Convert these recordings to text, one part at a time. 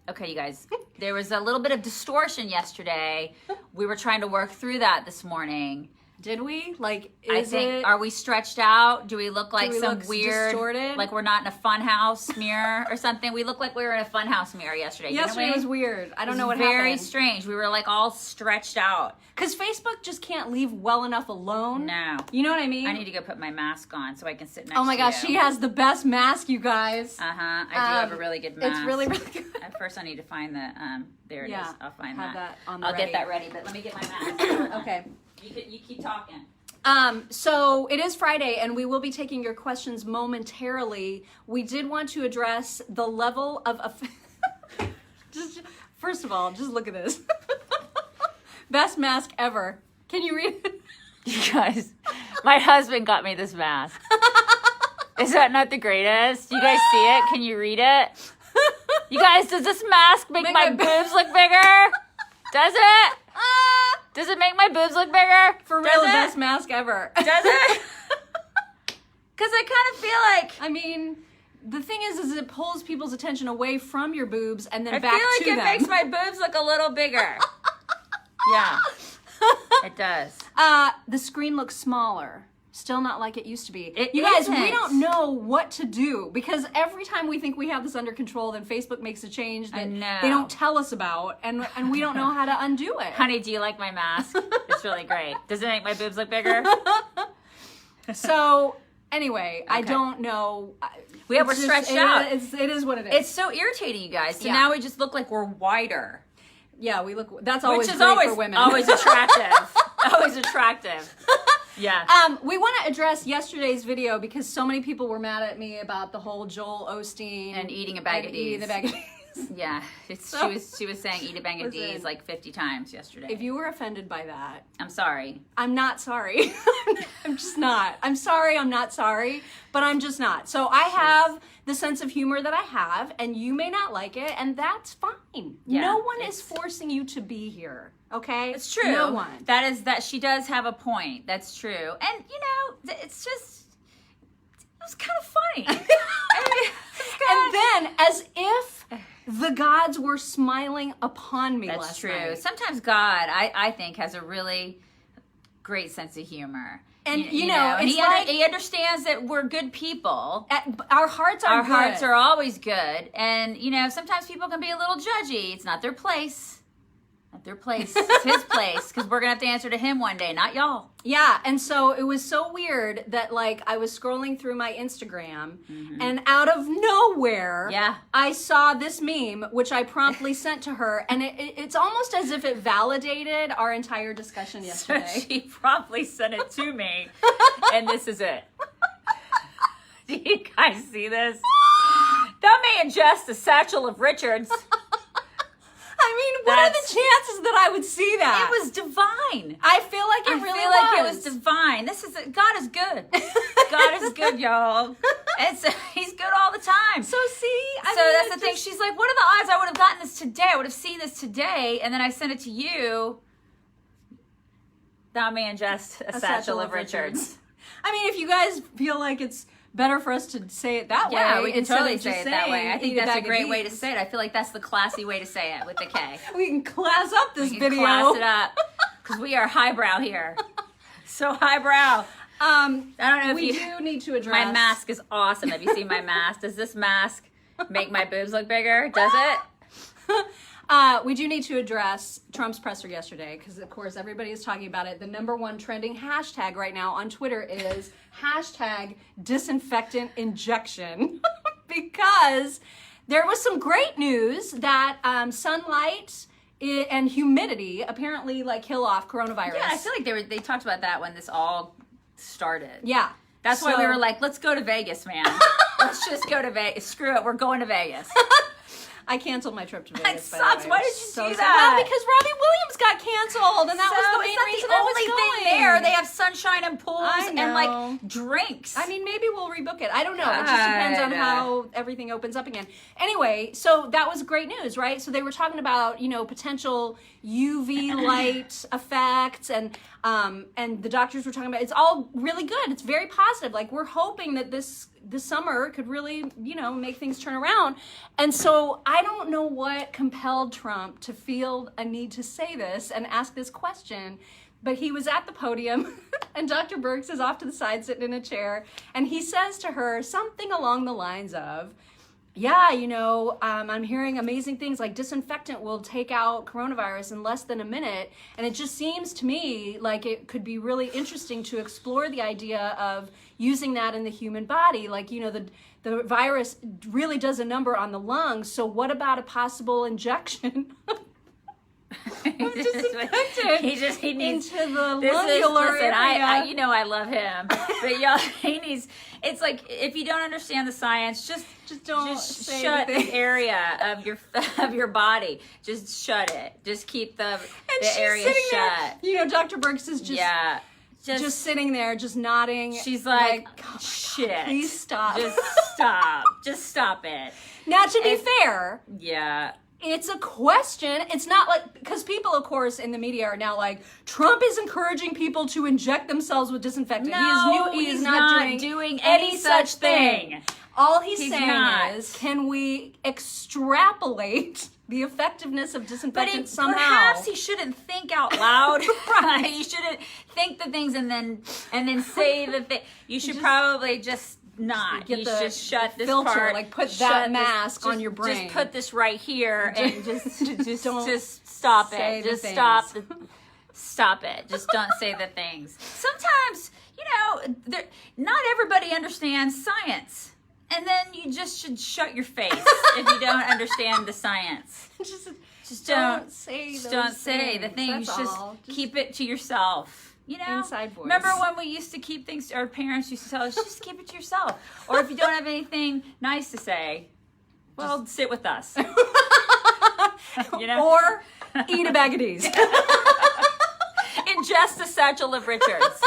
Okay, you guys, there was a little bit of distortion yesterday. We were trying to work through that this morning. Did we? Like, are we stretched out? Do we look like some look weird, distorted? like we're not in a funhouse mirror or something? We look like we were in a funhouse mirror yesterday. Yesterday was weird. I don't know what happened. Very happened. strange. We were like all stretched out. Because Facebook just can't leave well enough alone. No. You know what I mean? I need to go put my mask on so I can sit next to you. Oh my gosh, she has the best mask, you guys. I do have a really good mask. It's really, really good. At first I need to find the, there it is. I'll find that. I'll get that ready, but let me get my mask. Okay. You keep talking. So it is Friday, and we will be taking your questions momentarily. We did want to address the level of first of all, just look at this. Best mask ever. Can you read it? You guys, my husband got me this mask. Is that not the greatest? You guys see it? Can you read it? You guys, does this mask make my boobs look bigger? Does it? Does it make my boobs look bigger? For real, the best mask ever. Does it? Because I kind of feel like... I mean, the thing is it pulls people's attention away from your boobs and then back to them. I feel like it makes my boobs look a little bigger. Yeah, it does. The screen looks smaller. Still not like it used to be. You guys, we don't know what to do because every time we think we have this under control, then Facebook makes a change that they don't tell us about, and we don't know how to undo it. Honey, do you like my mask? It's really great. Does it make my boobs look bigger? So, anyway, okay. I don't know. We're stretched out. It is what it is. It's so irritating, you guys. So now we just look like we're wider. Yeah, we look. That's always Which is great always for women. Always attractive. Always attractive. Yeah. We want to address yesterday's video because so many people were mad at me about the whole Joel Osteen and eating a bag of D's. Yeah, she was saying eat a bag of D's like 50 times yesterday. If you were offended by that, I'm sorry. I'm not sorry. I'm just not. I'm sorry. I'm not sorry, but I'm just not. So I have the sense of humor that I have, and you may not like it, and that's fine. Yeah, no one is forcing you to be here. Okay, it's true. No one. That she does have a point. That's true, and it's just it was kind of funny. And then, as if the gods were smiling upon me last night. That's true. Sometimes God, I think, has a really great sense of humor. And, he understands that we're good people. Our hearts are good. Our hearts are always good. And, sometimes people can be a little judgy. It's not their place. Not their place. It's his place. Because we're going to have to answer to him one day, not y'all. Yeah, and so it was so weird that, I was scrolling through my Instagram, and out of nowhere, I saw this meme, which I promptly sent to her, and it's almost as if it validated our entire discussion yesterday. So she promptly sent it to me, and this is it. Do you guys see this? Thou may ingest a satchel of Richards. I mean, what are the chances that I would see that? It was divine. I feel like it really was. Like it was divine. God is good. God is good, y'all. He's good all the time. So see, that's the thing. She's like, what are the odds I would have gotten this today? I would have seen this today, and then I sent it to you. Thou may ingest a satchel of Richards. I mean, if you guys feel like it's better for us to say it that way. Yeah, we can totally say it that way. I think that's a great way to say it. I feel like that's the classy way to say it with the K. We can class up this video. Class it up. Because we are highbrow here. So highbrow. I don't know if we do need to address. My mask is awesome. Have you seen my mask? Does this mask make my boobs look bigger? Does it? We do need to address Trump's presser yesterday because, of course, everybody is talking about it. The #1 trending hashtag right now on Twitter is #disinfectant injection because there was some great news that sunlight and humidity apparently kill off coronavirus. Yeah, I feel like they talked about that when this all started. Yeah. That's why we were like, let's go to Vegas, man. Let's just go to Vegas. Screw it, we're going to Vegas. I canceled my trip to Vegas. That sucks. Why did you do that? Well, because Robbie Williams got canceled, and that was the main reason I was going. The only thing there, they have sunshine and pools and drinks. I mean, maybe we'll rebook it. I don't know. It just depends on how everything opens up again. Anyway, so that was great news, right? So they were talking about potential UV light effects, and the doctors were talking about it's all really good. It's very positive. We're hoping that this this summer could really, make things turn around. And so I don't know what compelled Trump to feel a need to say this and ask this question, but he was at the podium and Dr. Birx is off to the side sitting in a chair, and he says to her something along the lines of, yeah, I'm hearing amazing things like disinfectant will take out coronavirus in less than a minute. And it just seems to me like it could be really interesting to explore the idea of using that in the human body. Like, the virus really does a number on the lungs. So what about a possible injection of disinfectant he needs into the lungular area? I love him. But y'all, it's like, if you don't understand the science, just shut the area of your body. Just shut it. Just keep the area shut. There. Dr. Birx is just sitting there, just nodding. She's like, oh shit. God, please stop. Just stop. Just stop it. Now, to be fair. Yeah. It's a question. It's not like, because people, of course, in the media are now like, Trump is encouraging people to inject themselves with disinfectant. No, he is not doing any such thing. All he's saying is, can we extrapolate the effectiveness of disinfectant somehow? Perhaps he shouldn't think out loud. Right. You shouldn't think the things and then say the thing. You should probably just not. You just shut this filter, part. like put that mask on your brain. Just put this right here and just stop it. Just stop it. Just don't say the things. Sometimes, not everybody understands science. And then you just should shut your face if you don't understand the science. Just don't say the things. Just keep it to yourself. Inside voice. Remember when we used to keep things, our parents used to tell us, just keep it to yourself. Or if you don't have anything nice to say, well, sit with us. Or eat a bag of D's. Ingest a satchel of Richards.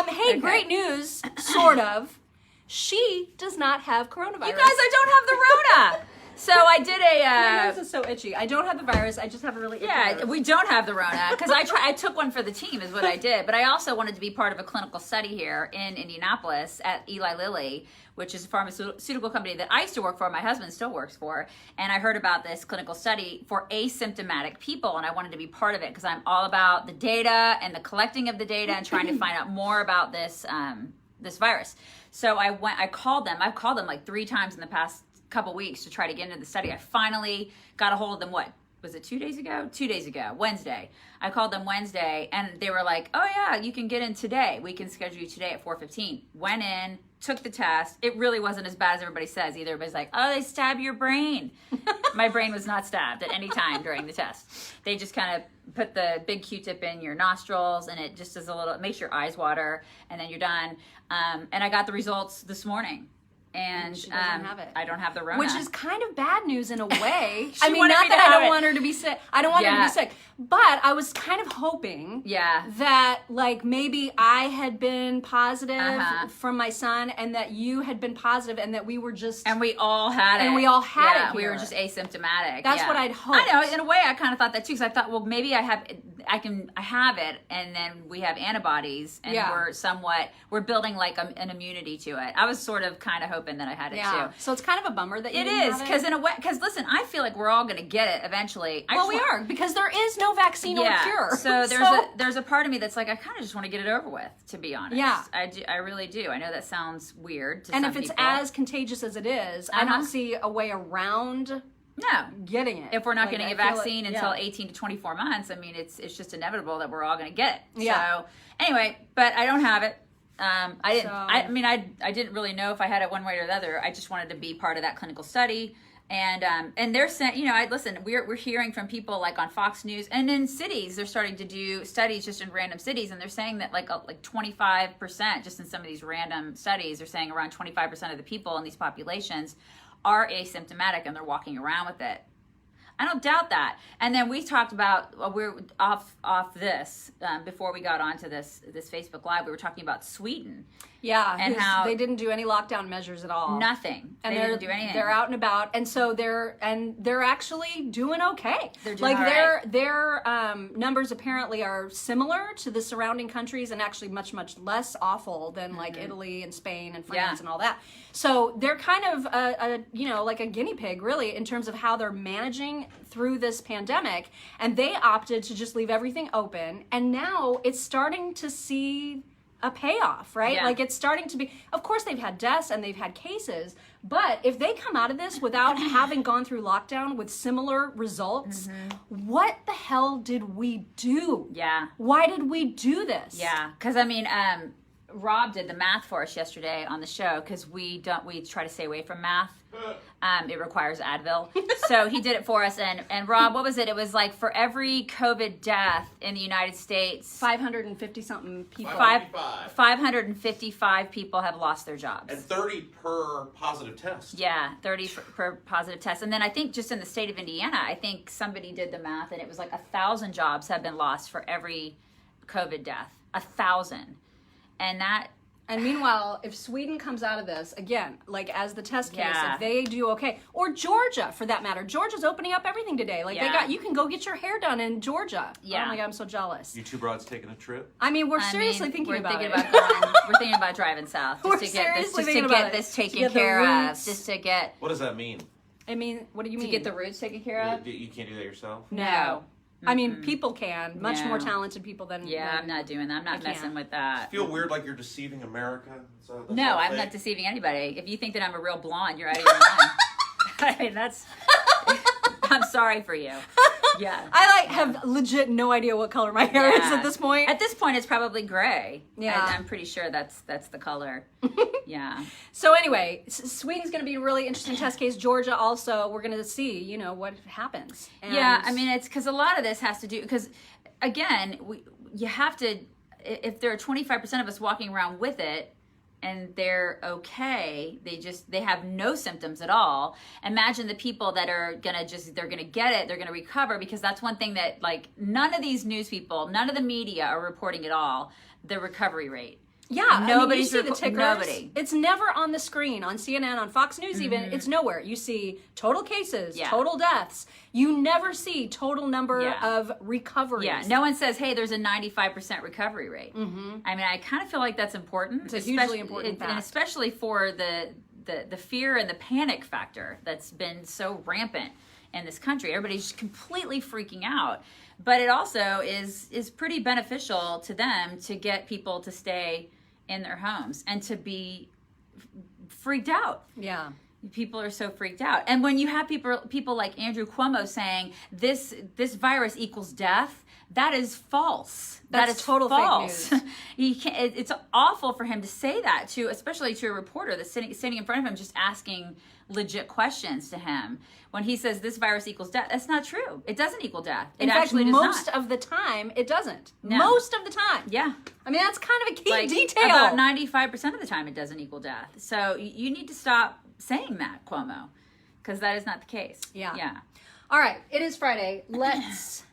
Hey, great news, sort of. She does not have coronavirus. You guys, I don't have the Rona. So I did my nose is so itchy. I don't have the virus. I just have a really itchy nose. We don't have the Rona because I took one for the team is what I did. But I also wanted to be part of a clinical study here in Indianapolis at Eli Lilly, which is a pharmaceutical company that I used to work for. My husband still works for. And I heard about this clinical study for asymptomatic people, and I wanted to be part of it because I'm all about the data and the collecting of the data and trying to find out more about this this virus. So I called them. I've called them like 3 times in the past couple weeks to try to get into the study. I finally got a hold of them. What was it, 2 days ago? 2 days ago, Wednesday. I called them Wednesday and they were like, oh yeah, you can get in today. We can schedule you today at 4:15. Went in, took the test. It really wasn't as bad as everybody says either. Everybody's like, oh, they stab your brain. My brain was not stabbed at any time during the test. They just kind of put the big Q-tip in your nostrils and it just does it makes your eyes water and then you're done. And I got the results this morning. And she doesn't have it. I don't have the Rona. Which is kind of bad news in a way. I mean, not that I don't want her to be sick. I don't want her to be sick. But I was kind of hoping that like maybe I had been positive from my son and that you had been positive and that we were just... And we all had it. And we all had it here. We were just asymptomatic. That's what I'd hoped. I know. In a way, I kind of thought that too because I thought, well, maybe I have it and then we have antibodies and we're building like an immunity to it. I was sort of kind of hoping that I had it too. So it's kind of a bummer that you didn't have it. Because in a way, because listen, I feel like we're all going to get it eventually. We are because there is no vaccine or cure. So there's a part of me that's like, I kind of just want to get it over with, to be honest. Yeah. I really do. I know that sounds weird to some people. And if it's as contagious as it is, I don't see a way around getting it. If we're not getting a vaccine until 18 to 24 months, I mean, it's just inevitable that we're all going to get it. Yeah. So anyway, but I don't have it. I didn't really know if I had it one way or the other. I just wanted to be part of that clinical study. And they're saying, we're hearing from people like on Fox News and in cities, they're starting to do studies just in random cities. And they're saying that like 25%, just in some of these random studies, they're saying around 25% of the people in these populations are asymptomatic and they're walking around with it. I don't doubt that. And then we talked about, we're off this, before we got onto this Facebook Live, we were talking about Sweden. Yeah, and how they didn't do any lockdown measures at all. Nothing. And they didn't do anything. They're out and about, and so they're actually doing okay. They're doing their numbers apparently are similar to the surrounding countries, and actually much less awful than like Italy and Spain and France and all that. So they're kind of like a guinea pig, really, in terms of how they're managing through this pandemic. And they opted to just leave everything open, and now it's starting to see a payoff, right? Yeah. Like it's starting to be, of course they've had deaths and they've had cases, but if they come out of this without having gone through lockdown with similar results, what the hell did we do? Yeah. Why did we do this? Yeah, because I mean, Rob did the math for us yesterday on the show, because we try to stay away from math. It requires Advil. So he did it for us. And Rob, what was it? It was like for every COVID death in the United States, 550 something people. 555 people have lost their jobs. And 30 per positive test. Yeah, 30 per positive test. And then I think just in the state of Indiana, I think somebody did the math, and it was like 1,000 jobs have been lost for every COVID death. 1,000. And meanwhile, if Sweden comes out of this, again, like as the test case, Yeah. if they do okay, or Georgia for that matter, Georgia's opening up everything today. Like you can go get your hair done in Georgia. Yeah. Oh my God, I'm so jealous. You two broads taking a trip? I mean, we're seriously thinking we're about thinking it. we're thinking about driving south We're just to get this, seriously just to thinking get about it. this To taken get the care of, roots. just to get What does that mean? I mean, what do you mean? to get the roots taken care of. You can't do that yourself? No. I mean, people can. Much No. more talented people than... Yeah, than- I'm not doing that. I'm not I messing can't. with that. Feel weird like you're deceiving America? So that's No, all I'm fake. not deceiving anybody. If you think that I'm a real blonde, you're out of your mind. I mean, that's. I'm sorry for you. Yeah. I have legit no idea what color my hair is Yeah. at this point. At this point, it's probably gray. Yeah. I'm pretty sure that's the color. Yeah. So anyway, Sweden's going to be a really interesting test case. Georgia also, we're going to see, what happens. And Yeah, I mean, it's because a lot of this has to do, because again, you have to, if there are 25% of us walking around with it and they're okay, they have no symptoms at all. Imagine the people that are they're gonna get it, they're gonna recover, because that's one thing that, like, none of these news people, none of the media are reporting at all the recovery rate. Yeah, Nobody's you see the tickers. nobody. It's never on the screen on CNN, on Fox News even. It's nowhere. You see total cases, Yeah. total deaths. You never see total number Yeah. of recoveries. Yeah, no one says, hey, there's a 95% recovery rate. Mm-hmm. I mean, I kind of feel like that's important. It's a hugely important fact. And especially for the fear and the panic factor that's been so rampant in this country. Everybody's just completely freaking out. But it also is pretty beneficial to them to get people to stay in their homes and to be freaked out. Yeah. People are so freaked out. And when you have people like Andrew Cuomo saying this virus equals death, that is false. That's that is total false. fake news. He can't, it's awful for him to say that especially to a reporter that's sitting in front of him, just asking legit questions to him. When he says this virus equals death, that's not true. It doesn't equal death. In It fact, actually does most not. of the time, it doesn't. No. Most of the time. Yeah. I mean, that's kind of a key Like, detail. about 95% of the time, it doesn't equal death. So you need to stop saying that, Cuomo, because that is not the case. Yeah. Yeah. All right, it is Friday. Let's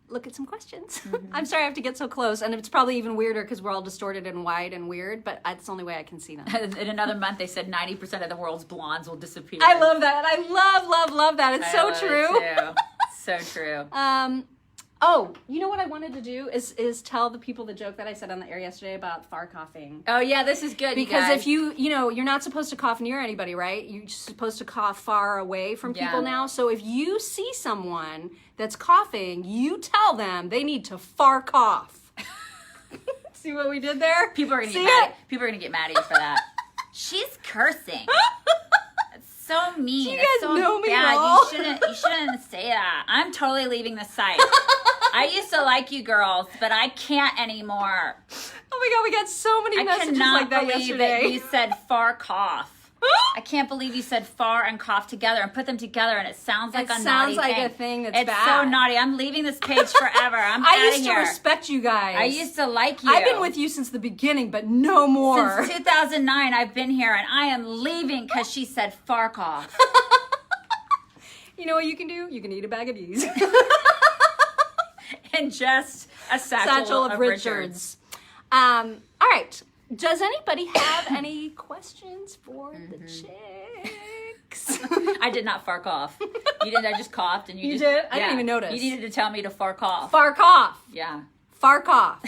look at some questions. I'm sorry I have to get so close, and it's probably even weirder because we're all distorted and wide and weird, but that's the only way I can see them. In another month, they said 90% of the world's blondes will disappear. I love that. I love that. It's I so love true. it too. So true. Oh, you know what I wanted to do is tell the people the joke that I said on the air yesterday about far coughing. Oh yeah, this is good. Because you guys. if you're not supposed to cough near anybody, right? You're supposed to cough far away from people Yeah. now. So if you see someone that's coughing, you tell them they need to far cough. See what we did there? people are gonna See get mad. it? People are gonna get mad at you for that. She's cursing. It's so mean. Do you It's guys so know me bad. at all? You shouldn't say that. I'm totally leaving the site. I used to like you girls, but I can't anymore. Oh my God, we got so many I messages cannot like that believe yesterday. that you said far cough. I can't believe you said far and cough together and put them together, and it sounds like a naughty sounds like thing. a thing that's it's bad. so naughty. I'm leaving this page forever. I'm I out of used to here. respect you guys. I used to like you. I've been with you since the beginning, but no more. Since 2009, I've been here, and I am leaving because she said far cough. You know what you can do? You can eat a bag of these. And just a satchel Satchel of of Richards. All right. Does anybody have any questions for the chicks? I did not fart off. You didn't. I just coughed, and you did? I didn't even notice. You needed to tell me to fart off. Fark off. Yeah. Fark off.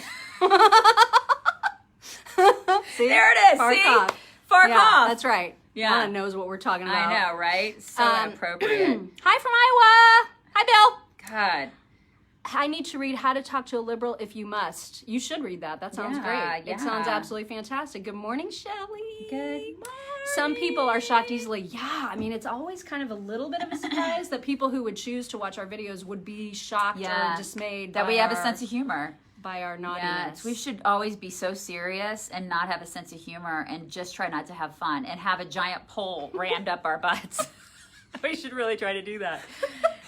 See? There it is. Fark See? off. Fark Yeah, off. that's right. Yeah. Lana knows what we're talking about. I know, right? So appropriate. Hi from Iowa. Hi, Bill. God. I need to read How to Talk to a Liberal If You Must. You should read that. That sounds great. Yeah. It sounds absolutely fantastic. Good morning, Shelley. Good morning. Some people are shocked easily. Yeah, I mean, it's always kind of a little bit of a surprise that people who would choose to watch our videos would be shocked or dismayed that we have a sense of humor. By our naughtiness. Yes, we should always be so serious and not have a sense of humor and just try not to have fun and have a giant pole rammed up our butts. We should really try to do that.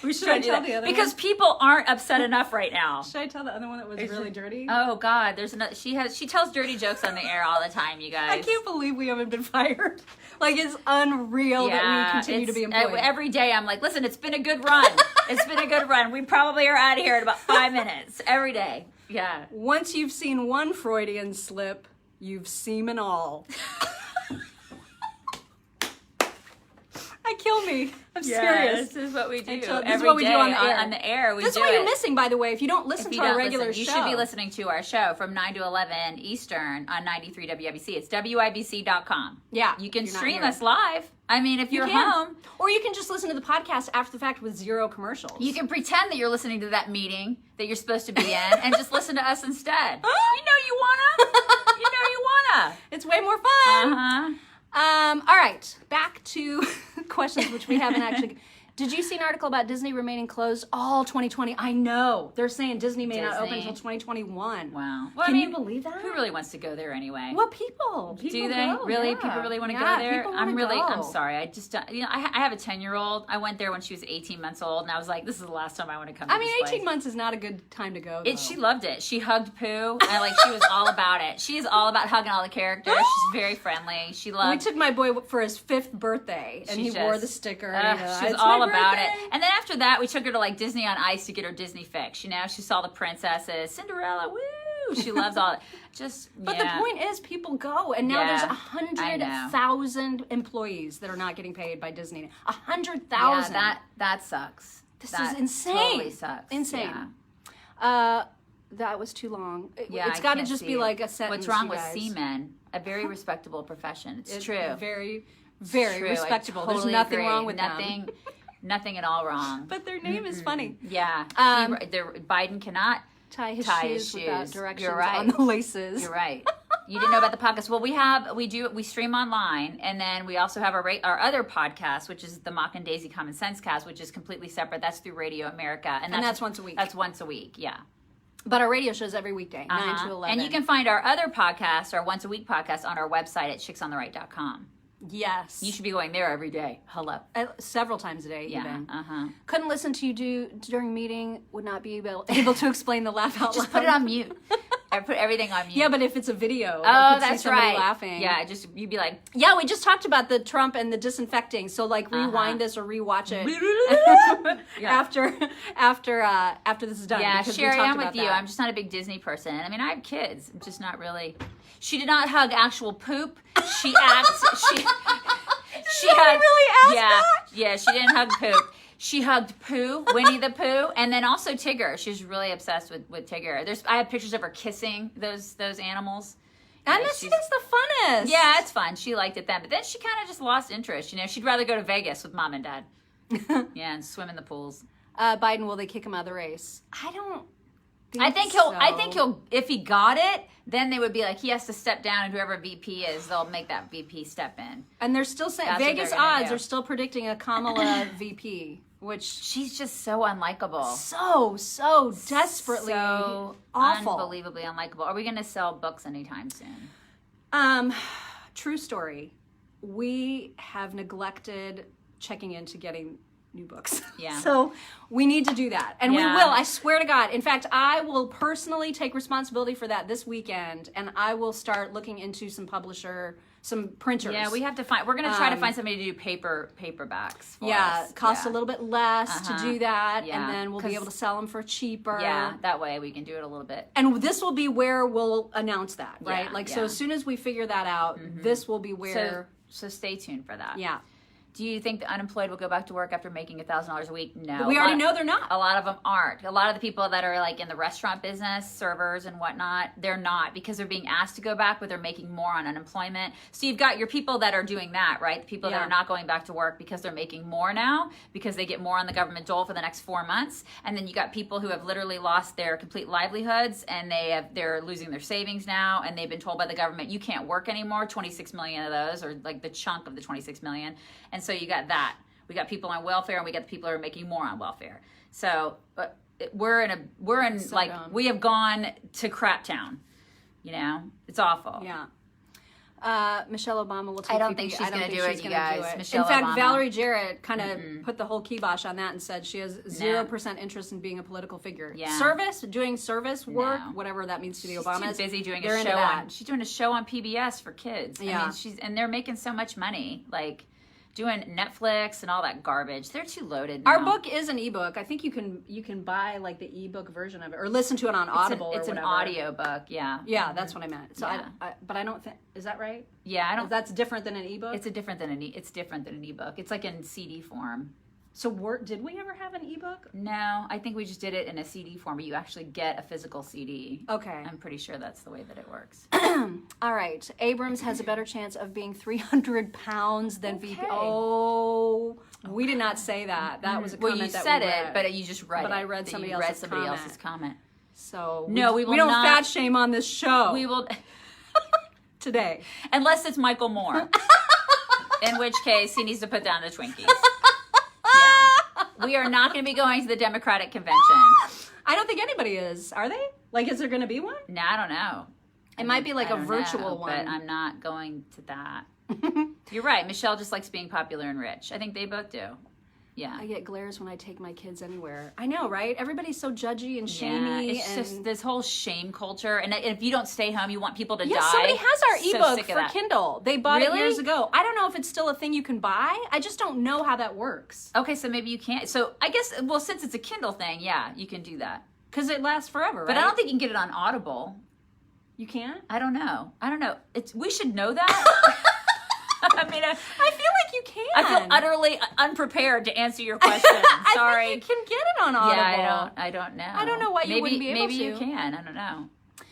We should I do tell that the other because one? people aren't upset enough right now. Should I tell the other one that was really dirty? Oh God, there's another. She tells dirty jokes on the air all the time, you guys. I can't believe we haven't been fired. Like, it's unreal that we continue to be employed. Every day I'm like, listen, it's been a good run. It's been a good run. We probably are out of here in about 5 minutes. Every day. Yeah. Once you've seen one Freudian slip, you've seen them all. I kill me. I'm serious. This is what we do. This is Every what we do day on the air. On the air, we That's do what you're it. missing, by the way. If you don't listen If to you our don't regular listen, show. you should be listening to our show from 9 to 11 Eastern on 93 WIBC. It's WIBC.com. Yeah. You can you're not stream here. us live. I mean, if you're can. home. Or you can just listen to the podcast after the fact with 0 commercials. You can pretend that you're listening to that meeting that you're supposed to be in and just listen to us instead. You know you wanna. You know you wanna. It's way more fun. Uh-huh. All right, back to questions which we haven't actually. Did you see an article about Disney remaining closed all 2020? I know. They're saying Disney may not open until 2021. Wow. Can you believe that? Who really wants to go there anyway? What people? Do they go, really? yeah. People really want to Yeah, go there? people wanna I'm go. sorry. I just don't, I have a 10-year-old. I went there when she was 18 months old, and I was like, this is the last time I want to come. I to mean, this 18 place. months is not a good time to go. Though. She loved it. She hugged Pooh. She was all about it. She is all about hugging all the characters. She's very friendly. She loved. We took my boy for his 5th birthday, and he wore the sticker. She was all about it. And then after that, we took her to like Disney on Ice to get her Disney fix. She saw the princesses, Cinderella. Woo! She loves all it. But the point is, people go, and now there's I know. 100,000 employees that are not getting paid by Disney. 100,000. Yeah, that sucks. This That is insane. Totally sucks. Insane. Yeah. That was too long. Yeah, It's I got to can't just see be it. like a sentence. What's wrong you with guys. seamen? A very respectable profession. It's true. Very, very True. I respectable. totally There's nothing agree. wrong with nothing. them. Nothing at all wrong. But their name is funny. Yeah. Biden cannot Tie his tie shoes his without shoes. directions You're right. on the laces. You're right. You didn't know about the podcast. Well, we stream online, and then we also have our other podcast, which is the Mock and Daisy Common Sense Cast, which is completely separate. That's through Radio America, and that's once a week. That's once a week. Yeah. But our radio show's every weekday, 9 to 11. And you can find our other podcast, our once a week podcast, on our website at chicksontheright.com. Yes. You should be going there every day. Hello. Several times a day, Yeah. even. Couldn't listen to you during meeting, would not be able to explain the laugh out loud. Just put it on mute. I put everything on mute. Yeah, but if it's a video, I could see that's somebody right. laughing. Yeah, you'd be like, Yeah, we just talked about the Trump and the disinfecting, so like rewind this or rewatch it after this is done. yeah, because we Sherry, talked I'm with about you. that. I'm just not a big Disney person. I mean, I have kids. I'm just not really. She did not hug actual poop. She hugged. Really ask that? Yeah, she didn't hug poop. She hugged Pooh, Winnie the Pooh, and then also Tigger. She's really obsessed with Tigger. I have pictures of her kissing those animals. And that's the funnest. Yeah, it's fun. She liked it then, but then she kind of just lost interest. She'd rather go to Vegas with mom and dad. Yeah, and swim in the pools. Biden, will they kick him out of the race? I don't. I think he'll. If he got it, then they would be like he has to step down, and whoever VP is, they'll make that VP step in. And they're still saying That's what Vegas they're gonna odds do. are still predicting a Kamala VP, which She's just so unlikable. so desperately so awful, unbelievably unlikable. Are we going to sell books anytime soon? True story. We have neglected checking into getting new books. Yeah. So we need to do that. And we Yeah. will, I swear to God. In fact, I will personally take responsibility for that this weekend, and I will start looking into some publisher some printers. Yeah, we have to find. We're gonna try to find somebody to do paperbacks. For us. Cost a little bit less to do that, Yeah. and then we'll be able to sell them for cheaper. Yeah, that way we can do it a little bit. And this will be where we'll announce that, right? Yeah, like so, as soon as we figure that out, this will be where. So stay tuned for that. Yeah. Do you think the unemployed will go back to work after making $1,000 a week? No. But we already know they're not. A lot of them aren't. A lot of the people that are like in the restaurant business, servers and whatnot, they're not because they're being asked to go back, but they're making more on unemployment. So you've got your people that are doing that, right? The people that are not going back to work because they're making more now because they get more on the government dole for the next 4 months. And then you got people who have literally lost their complete livelihoods and they're losing their savings now, and they've been told by the government, you can't work anymore, 26 million of those, or like the chunk of the 26 million. And so you got that. We got people on welfare, and we got the people who are making more on welfare. So we have gone to crap town. You know, it's awful. Yeah. Michelle Obama will take. I don't think she's going to do it, you guys. Michelle In fact, Obama. Valerie Jarrett kind of put the whole kibosh on that and said she has 0% interest in being a political figure. Yeah. Doing service work, whatever that means to the Obamas. She's too busy doing they're a into show that. she's doing a show on PBS for kids. Yeah. I mean, and they're making so much money. Like, doing Netflix and all that garbage. They're too loaded now. Our book is an ebook. I think you can buy like the ebook version of it or listen to it on Audible. It's an audio book. Yeah. Yeah, that's what I meant. So Yeah. but I don't think, is that right? Yeah, I don't. That's different than an ebook. It's different than an ebook. It's like in CD form. So did we ever have an ebook? No, I think we just did it in a CD form, but you actually get a physical CD. Okay. I'm pretty sure that's the way that it works. All right. Abrams has a better chance of being 300 pounds than VP. Okay. Oh, we did not say that. That was a comment you that said we read. it, but you just read it. But I read That somebody you else's read somebody comment. else's comment. So No, we will don't not- fat shame on this show. We will, today. unless it's Michael Moore, in which case he needs to put down the Twinkies. Yeah. We are not going to be going to the Democratic convention. I don't think anybody is. Are they? Like, is there going to be one? No, I don't know. It might be like I a don't virtual know, one. but I'm not going to that. You're right. Michelle just likes being popular and rich. I think they both do. Yeah. I get glares when I take my kids anywhere. I know, right? Everybody's so judgy and Yeah, shamey. it's just this whole shame culture, and if you don't stay home, you want people to die. Yeah, somebody has our So ebook sick of for that. Kindle. They bought it Really? years ago. I don't know if it's still a thing you can buy. I just don't know how that works. Okay, so maybe you can't. So I guess, well, since it's a Kindle thing, yeah, you can do that. Because it lasts forever, But right? I don't think you can get it on Audible. You can't? I don't know. We should know that. I mean, I feel like you can. I feel utterly unprepared to answer your question. Sorry. I think you can get it on Audible. Yeah, I don't know. I don't know why you wouldn't be able maybe to. you can. I don't know.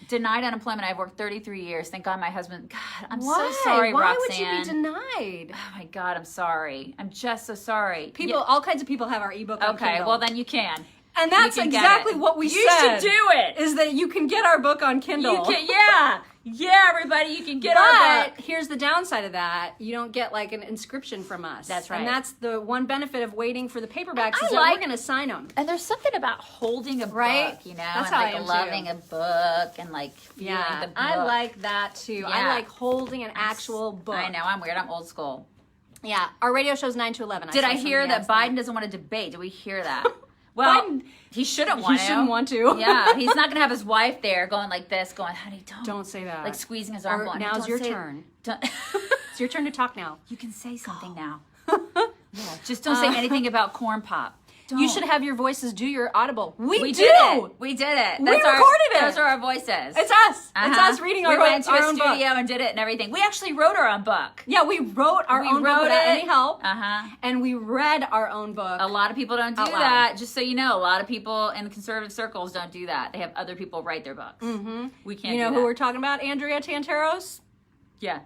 Denied unemployment. I've worked 33 years. Thank God my husband. God, I'm Why? so sorry, Why Roxanne. would you be denied? Oh my God, I'm sorry. I'm just so sorry. People, all kinds of people have our ebook on Okay, Kindle. well then you can. And that's You can get exactly it. what we You said. should do it. Is that you can get our book on Kindle. You can, yeah, everybody, you can get our But book. here's the downside of that. You don't get like an inscription from us. That's right. And that's the one benefit of waiting for the paperbacks I is that like- we're going to sign them. And there's something about holding a Right? book, you know, That's and how I like am, too. loving a book and like feeling the book. I like that too. I Yeah. like holding an actual book. I know, I'm weird. I'm old school. Yeah, our radio show's 9 to 11. Did saw I hear somebody that ask Biden doesn't want to debate? Did we hear that? Well, Biden- he shouldn't want He to. shouldn't want to. Yeah, he's not going to have his wife there going like this, going, honey, Don't say that. like squeezing his arm. Or going, now's "Don't your say- turn. don't-" It's your turn to talk now. You can say something now. Yeah, just don't say anything about corn pop. Don't. You should have your voices do your audible. We do. did it. We did it. We recorded it. Those are our voices. It's us. It's Uh-huh. us reading we our, went to our a own studio book. and did it and everything. We actually wrote our own book. Yeah, we wrote our own book without any help. Uh-huh. And we read our own book. A lot of people don't do Out loud. that. Just so you know, a lot of people in conservative circles don't do that. They have other people write their books. Mm-hmm. We can't You know do who that. we're talking about? Andrea Tanteros. Yeah.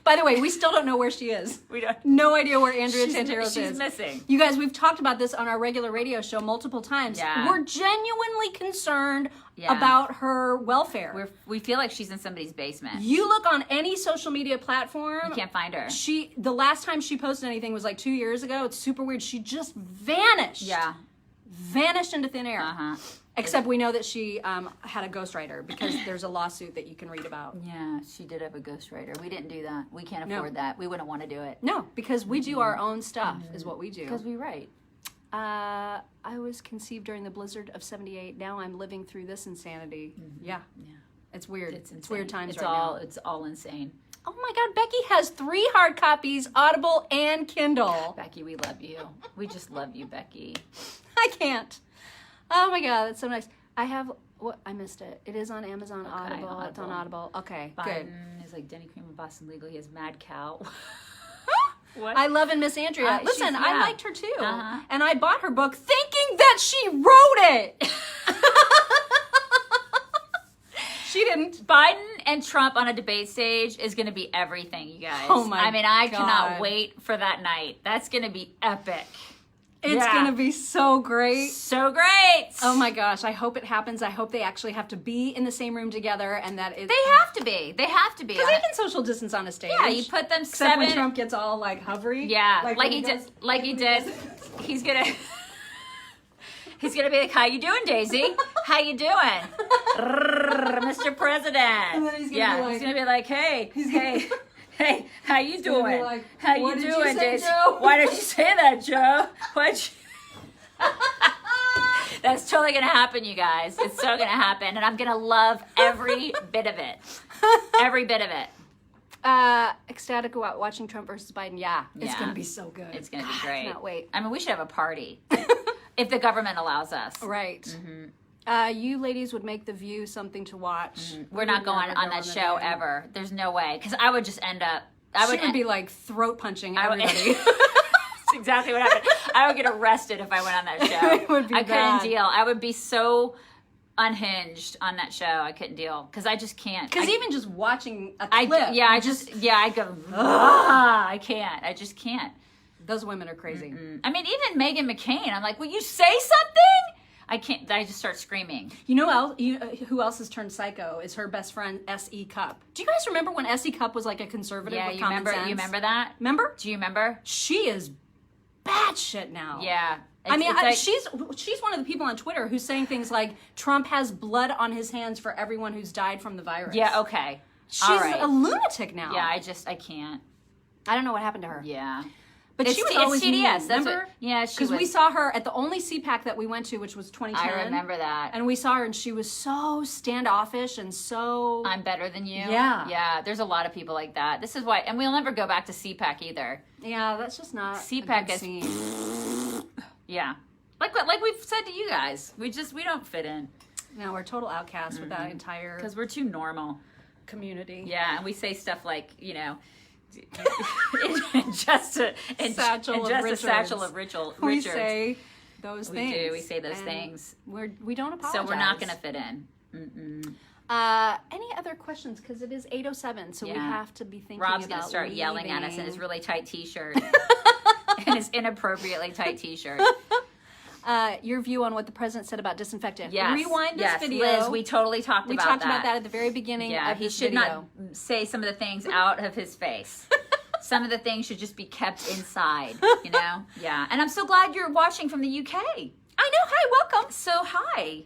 By the way, we still don't know where she is. We don't. No idea where Andrea Tanteros is. She's missing. You guys, we've talked about this on our regular radio show multiple times. Yeah. We're genuinely concerned Yeah. about her welfare. We feel like she's in somebody's basement. You look on any social media platform. You can't find her. The last time she posted anything was like 2 years ago. It's super weird. She just vanished. Yeah. Vanished into thin air. Uh-huh. Except we know that she had a ghostwriter because there's a lawsuit that you can read about. Yeah, she did have a ghostwriter. We didn't do that. We can't afford that. We wouldn't want to do it. No, because we do our own stuff is what we do. Because we write. I was conceived during the blizzard of 78. Now I'm living through this insanity. Yeah. Yeah. It's weird. It's weird insane. times It's right all now. it's all insane. Oh my God, Becky has 3 hard copies, Audible and Kindle. Becky, we love you. We just love you, Becky. I can't. Oh my God, that's so nice. I have, what? I missed it. It is on Amazon Audible. It's on Audible. Okay, good. Biden is like Denny Cream of Boston Legal. He has Mad Cow. What? I love and miss Andrea. Listen, yeah. I liked her too. Uh-huh. And I bought her book thinking that she wrote it. She didn't. Biden and Trump on a debate stage is going to be everything, you guys. Oh my I mean, I God. cannot wait for that night. That's going to be epic. It's going to be so great. So great. Oh my gosh, I hope it happens. I hope they actually have to be in the same room together and that it... They have to be. They have to be. Because they can social distance on a stage. Yeah, you put them Except 7... when Trump gets all like hovery. Yeah, like he did. Like he did. He's going to... He's gonna be like, "How you doing, Daisy? How you doing, Mr. President?" And then he's gonna be like, he's gonna be like, "Hey, hey, how you gonna be doing? like, How you "What did you doing, say, Daisy? Joe?" Why did you say that, Joe? Why'd you?" That's totally gonna happen, you guys. It's so gonna happen, and I'm gonna love every bit of it. Every bit of it. Ecstatic about watching Trump versus Biden. Yeah, it's Yeah. gonna be so good. It's gonna be God, great. I cannot wait. I mean, we should have a party if the government allows us. Right. You ladies would make The View something to watch. We're not going never on go that The show View. ever. There's no way. Because I would just end up... She would be like throat punching I would- everybody. That's exactly what happened. I would get arrested if I went on that show. It would be I bad. couldn't deal. I would be so unhinged on that show. I couldn't deal. Because I just can't. Because I- even just watching a I, clip. yeah, I just... Yeah, I go... I can't. I just can't. Those women are crazy. I mean, even Meghan McCain, I'm like, will you say something? I can't. I just start screaming. You know who else has turned psycho is her best friend, S.E. Cup. Do you guys remember when S.E. Cup was like a conservative Yeah, with you common remember? sense? You remember that? Remember? Do you remember? She is bad shit now. Yeah. I mean, It's like- she's one of the people on Twitter who's saying things like Trump has blood on his hands for everyone who's died from the virus. Yeah. Okay. She's All right. a lunatic now. Yeah. I can't. I don't know what happened to her. Yeah. But It's she was T- always it's TDS. mean, That's remember? what- yeah, she Because we was- saw her at the only CPAC that we went to, which was 2010. I remember that. And we saw her, and she was so standoffish and so... I'm better than you. Yeah. Yeah. There's a lot of people like that. This is why, and we'll never go back to CPAC either. Yeah, that's just not CPAC a good is- scene. Yeah. Like we've said to you guys, we don't fit in No, we're total outcasts with that entire because we're too normal. community. Yeah, and we say stuff like, you know, just a Satchel of a satchel Richards. of Richards. We say those We things. do. We say those and things. We don't apologize. So we're not going to fit in. Any other questions? Because it is 8:07, so we Yeah. have to be thinking Rob's about going to start yelling at us in his leaving. really tight T-shirt. And his inappropriately tight T-shirt. Your view on what the president said about disinfectant. Yes. Rewind this yes. video. Liz, we totally talked We about talked that. about that at the very beginning Yeah, of he this should video. not say some of the things out of his face. Some of the things should just be kept inside, you know? Yeah. And I'm so glad you're watching from the UK. I know. Hi, welcome. So, hi.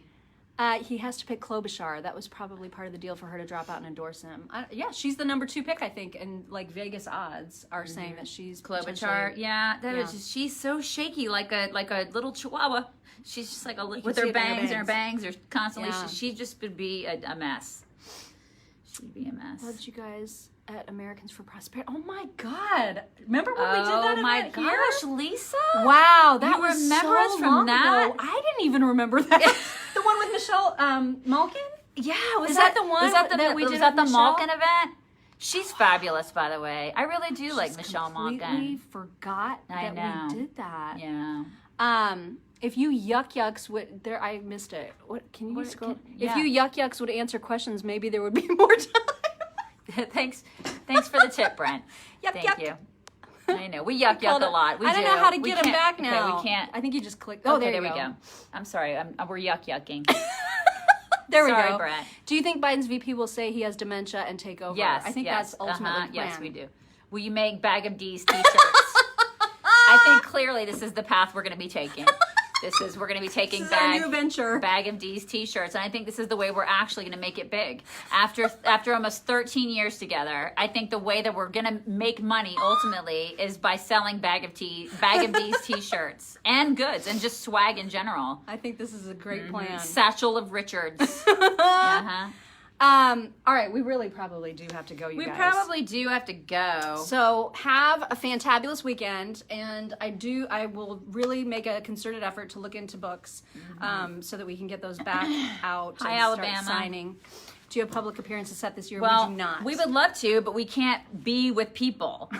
He has to pick Klobuchar. That was probably part of the deal for her to drop out and endorse him. Yeah, she's the number 2 pick, I think, and like Vegas odds are saying that she's Klobuchar, potentially- yeah, that Yeah. is just, she's so shaky, like a little chihuahua. She's just like with see her it in her bangs and her bangs. bangs, or constantly, Yeah. she just would be a mess. She'd be a mess. Loved you guys at Americans for Prosperity. Oh my God! Remember when we did that Oh my event gosh, here? Lisa! Wow, that You was remember so us from long that? ago. I didn't even remember that. The one with Michelle Malkin. Yeah, Is that the one Was that that we was did that with the Michelle? Malkin event? She's fabulous, by the way. I really do like Michelle Completely Malkin. forgot I that know. we did that. Yeah. If you yucks would there, I missed it. What can you What- scroll? yeah. If you yucks would answer questions, maybe there would be more time. Thanks for the tip, Brent. Yuck, Thank yuck. you. I know we yuck Called a it- lot. We I don't do. know how to We get them can't- back now. Okay, we can't. I think you just click. Oh, there there you we go. I'm sorry. We're yucking. There we Sorry, go. Brett. Do you think Biden's VP will say he has dementia and take over? Yes. I think yes. that's ultimately the plan. Yes, we do. Will you make Bag of D's t-shirts? I think clearly this is the path we're going to be taking. We're going to be taking This is our new venture. Bag of D's t-shirts, and I think this is the way we're actually going to make it big. After almost 13 years together, I think the way that we're going to make money ultimately is by selling Bag of D's t-shirts and goods and just swag in general. I think this is a great plan. Satchel of Richards. Uh-huh. All right, we really probably do have to go, you We guys. probably do have to go. So have a fantabulous weekend, and I will really make a concerted effort to look into books, so that we can get those back out Hi, and Alabama. start signing. Do you have public appearances set this year? Well, we do not. we would love to, but we can't be with people.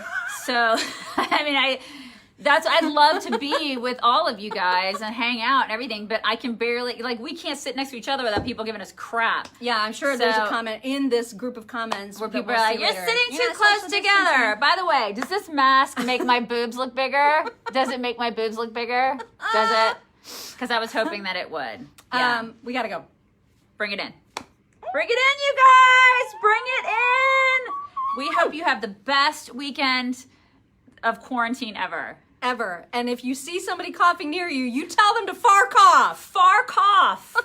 So, I mean, I'd love to be with all of you guys and hang out and everything, but I can barely, like, we can't sit next to each other without people giving us crap. Yeah, I'm sure there's a So- comment in this group of comments Where that people we'll are like, see you're later. sitting too Yeah, close social together. distancing. By the way, does this mask make my boobs look bigger? Does it make my boobs look bigger? Does it? Because I was hoping that it would. Yeah. We gotta go. Bring it in. Bring it in, you guys! Bring it in! We hope you have the best weekend of quarantine ever. Ever. And if you see somebody coughing near you, you tell them to far cough. Far cough!